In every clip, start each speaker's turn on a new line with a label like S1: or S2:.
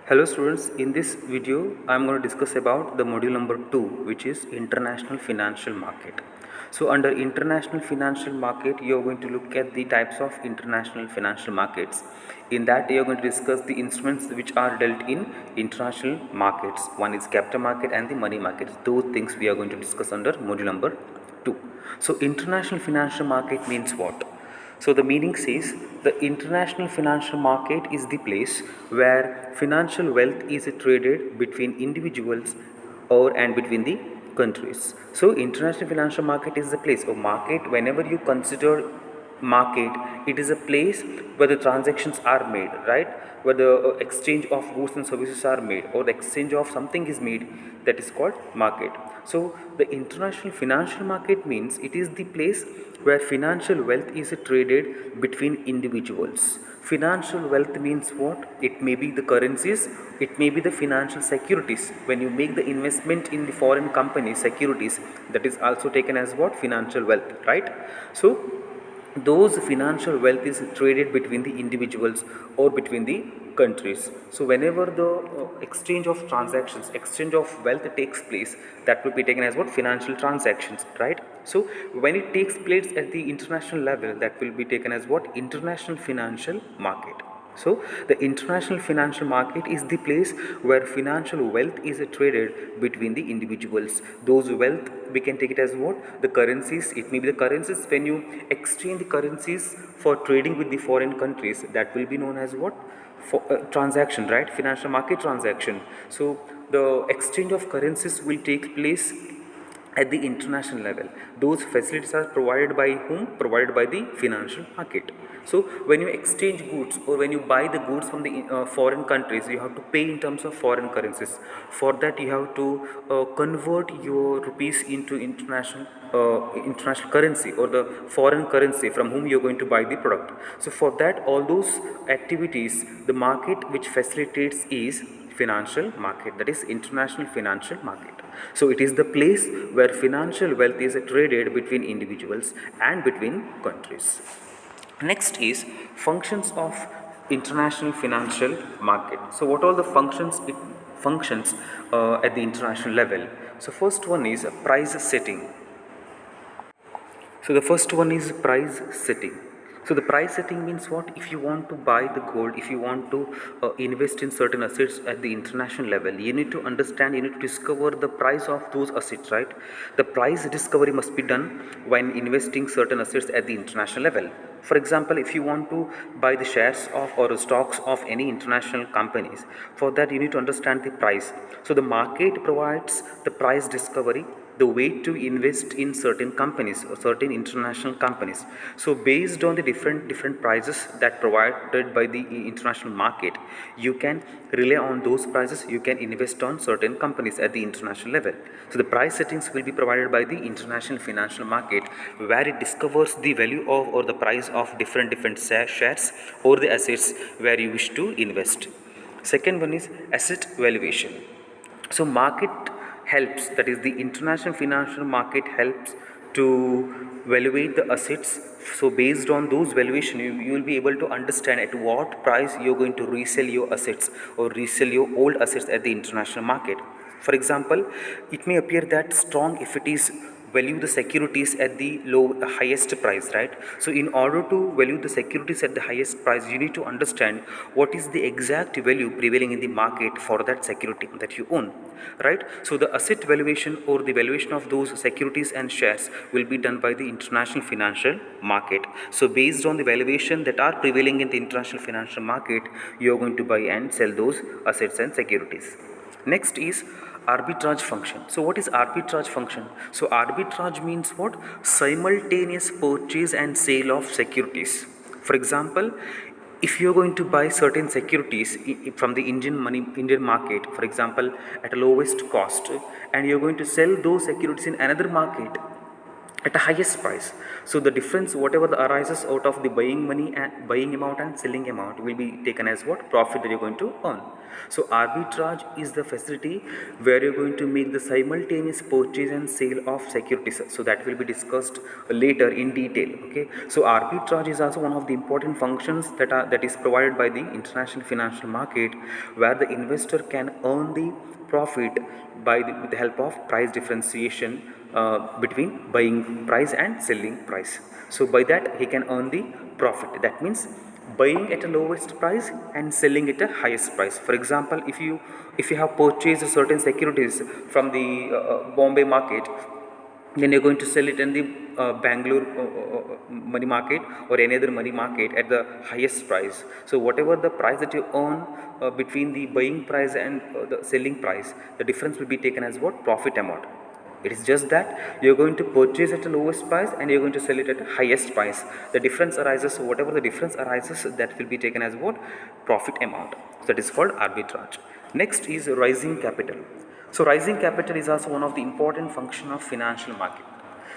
S1: Hello students, in this video I am going to discuss about the module number 2, which is international financial market. So under international financial market you are going to look at the types of international financial markets. In that you are going to discuss the instruments which are dealt in international markets. One is capital market and the money market. Those things we are going to discuss under module number 2. So international financial market means what? So the meaning says the international financial market is the place where financial wealth is traded between individuals or and between the countries. So international financial market is the place or market. Whenever you consider market, it is a place where the transactions are made, right? Where the exchange of goods and services are made or the exchange of something is made, that is called market. So the international financial market means it is the place where financial wealth is traded between individuals. Financial wealth means what? It may be the currencies, it may be the financial securities. When you make the investment in the foreign company securities, that is also taken as what? Financial wealth, right? So those financial wealth is traded between the individuals or between the countries. So whenever the exchange of transactions, exchange of wealth takes place, that will be taken as what? Financial transactions, right? So when it takes place at the international level, that will be taken as what? International financial market. So the international financial market is the place where financial wealth is traded between the individuals. Those wealth, we can take it as what? The currencies. It may be the currencies. When you exchange the currencies for trading with the foreign countries, that will be known as what? For transaction, right? Financial market transaction. So the exchange of currencies will take place at the international level. Those facilities are provided by whom? Provided by the financial market. So when you exchange goods or when you buy the goods from the foreign countries, you have to pay in terms of foreign currencies. For that you have to convert your rupees into international currency or the foreign currency from whom you are going to buy the product. So for that, all those activities, the market which facilitates is financial market, that is international financial market. So it is the place where financial wealth is traded between individuals and between countries. Next is functions of international financial market. So what all the functions it functions at the international level? So first one is price setting. So the first one is price setting. So the price setting means what? If you want to buy the gold, if you want to invest in certain assets at the international level, you need to understand, you need to discover the price of those assets, right? The price discovery must be done when investing certain assets at the international level. For example, if you want to buy the shares of or the stocks of any international companies, for that you need to understand the price. So the market provides the price discovery, the way to invest in certain companies or certain international companies. So based on the different prices that provided by the international market, you can rely on those prices, you can invest on certain companies at the international level. So the price settings will be provided by the international financial market, where it discovers the value of or the price of different shares or the assets where you wish to invest. Second one is asset valuation. So market helps, that is the international financial market helps to valuate the assets. So based on those valuation, you will be able to understand at what price you are going to resell your assets or resell your old assets at the international market. For example, it may appear that strong if it is value the securities at the highest price, right? So in order to value the securities at the highest price, you need to understand what is the exact value prevailing in the market for that security that you own, right? So the asset valuation or the valuation of those securities and shares will be done by the international financial market. So based on the valuation that are prevailing in the international financial market, you are going to buy and sell those assets and securities. Next is arbitrage function. So what is arbitrage function? So arbitrage means what? Simultaneous purchase and sale of securities. For example, if you are going to buy certain securities from the Indian market, for example, at a lowest cost, and you are going to sell those securities in another market, at a highest price. So the difference, whatever the arises out of the buying money and buying amount and selling amount, will be taken as what? Profit that you're going to earn. So arbitrage is the facility where you're going to make the simultaneous purchase and sale of securities. So that will be discussed later in detail. Okay. So arbitrage is also one of the important functions that is provided by the international financial market, where the investor can earn the profit with the help of price differentiation between buying price and selling price. So by that he can earn the profit. That means buying at a lowest price and selling at a highest price. For example, if you have purchased certain securities from the Bombay market, then you're going to sell it in the Bangalore money market or any other money market at the highest price. So whatever the price that you earn between the buying price and the selling price, the difference will be taken as what? Profit amount. It is just that you're going to purchase at the lowest price and you're going to sell it at the highest price. The difference arises, so whatever the difference arises, that will be taken as what? Profit amount. So that is called arbitrage. Next is rising capital. So rising capital is also one of the important function of financial market.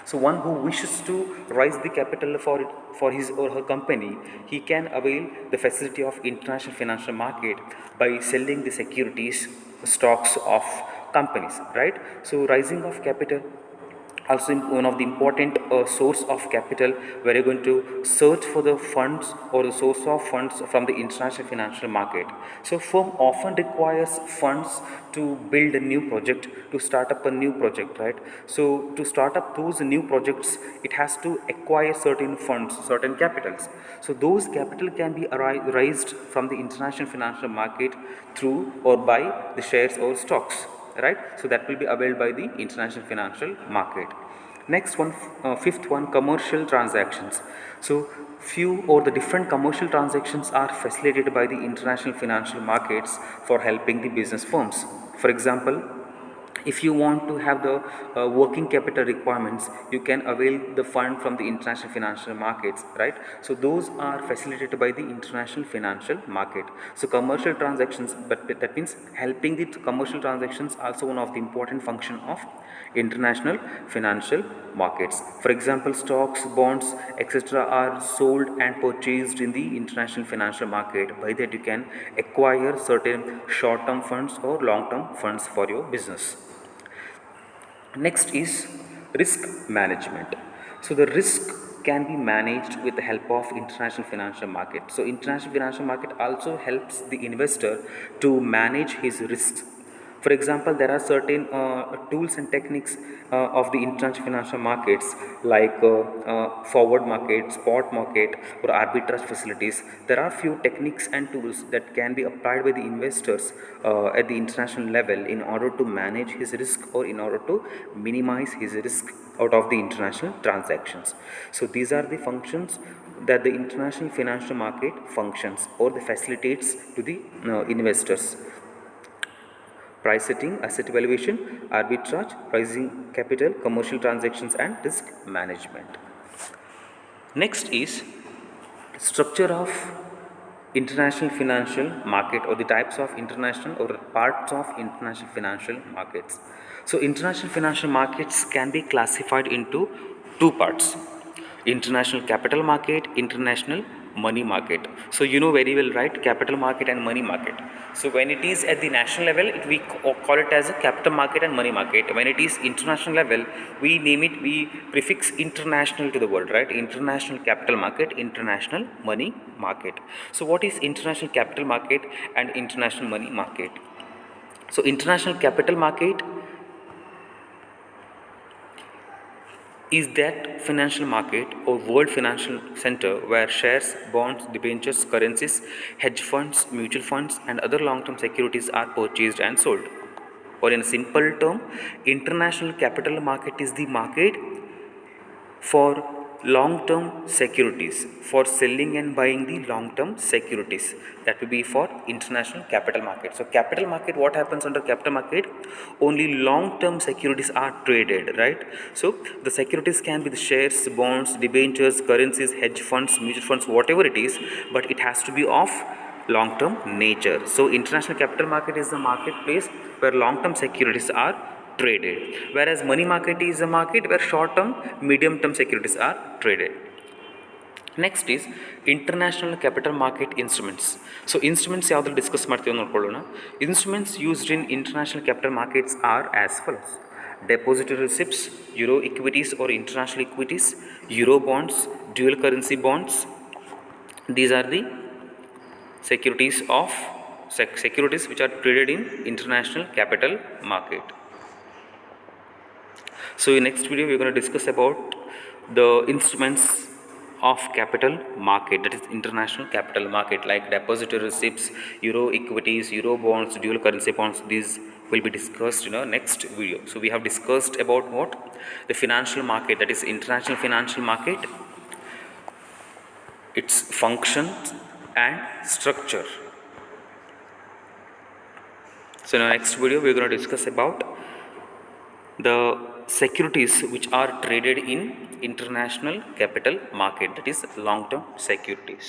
S1: So one who wishes to raise the capital for his or her company, he can avail the facility of international financial market by selling the securities, stocks of companies, right? So rising of capital also one of the important source of capital, where you're going to search for the funds or the source of funds from the international financial market. So firm often requires funds to build a new project, to start up a new project, right? So to start up those new projects, it has to acquire certain funds, certain capitals. So those capital can be raised from the international financial market through or by the shares or stocks, right? So that will be availed by the international financial market. Next one, fifth one, commercial transactions. So few or the different commercial transactions are facilitated by the international financial markets for helping the business firms. For example, if you want to have the working capital requirements, you can avail the fund from the international financial markets, right? So those are facilitated by the international financial market. So commercial transactions, but that means helping the commercial transactions, also one of the important function of international financial markets. For example, stocks, bonds, etc. are sold and purchased in the international financial market. By that you can acquire certain short-term funds or long-term funds for your business. Next is risk management. So the risk can be managed with the help of international financial market. So international financial market also helps the investor to manage his risks. For example, there are certain tools and techniques of the international financial markets, like forward market, spot market, or arbitrage facilities. There are few techniques and tools that can be applied by the investors at the international level in order to manage his risk or in order to minimize his risk out of the international transactions. So these are the functions that the international financial market functions or the facilitates to the investors: price setting, asset valuation, arbitrage, raising capital, commercial transactions, and risk management. Next is structure of international financial market, or the types of international or parts of international financial markets. So international financial markets can be classified into two parts: international capital market, international money market. So you know very well, right? Capital market and money market. So when it is at the national level, we call it as a capital market and money market. When it is international level, we name it, we prefix international to the word, right? International capital market, international money market. So what is international capital market and international money market? So international capital market is that financial market or world financial center where shares, bonds, debentures, currencies, hedge funds, mutual funds, and other long-term securities are purchased and sold. Or in a simple term, international capital market is the market for long-term securities, for selling and buying the long-term securities. That will be for international capital market. So capital market, what happens under capital market? Only long-term securities are traded, right? So the securities can be the shares, bonds, debentures, currencies, hedge funds, mutual funds, whatever it is, but it has to be of long-term nature. So international capital market is the marketplace where long-term securities are traded, whereas money market is a market where short term, medium term securities are traded. Next is international capital market instruments. So instruments ಯಾವ್ದು discuss ಮಾಡ್ತೀವಿ ನೋಡ್ಕೊಳ್ಳೋಣ. Instruments used in international capital markets are as follows: depository receipts, euro equities or international equities, euro bonds, dual currency bonds. These are the securities of securities which are traded in international capital market. So in next video we are going to discuss about the instruments of capital market, that is international capital market, like depository receipts, euro equities, euro bonds, dual currency bonds. These will be discussed in our next video. So we have discussed about what? The financial market, that is international financial market, its functions and structure. So in our next video we are going to discuss about the securities which are traded in international capital market, that is long term securities.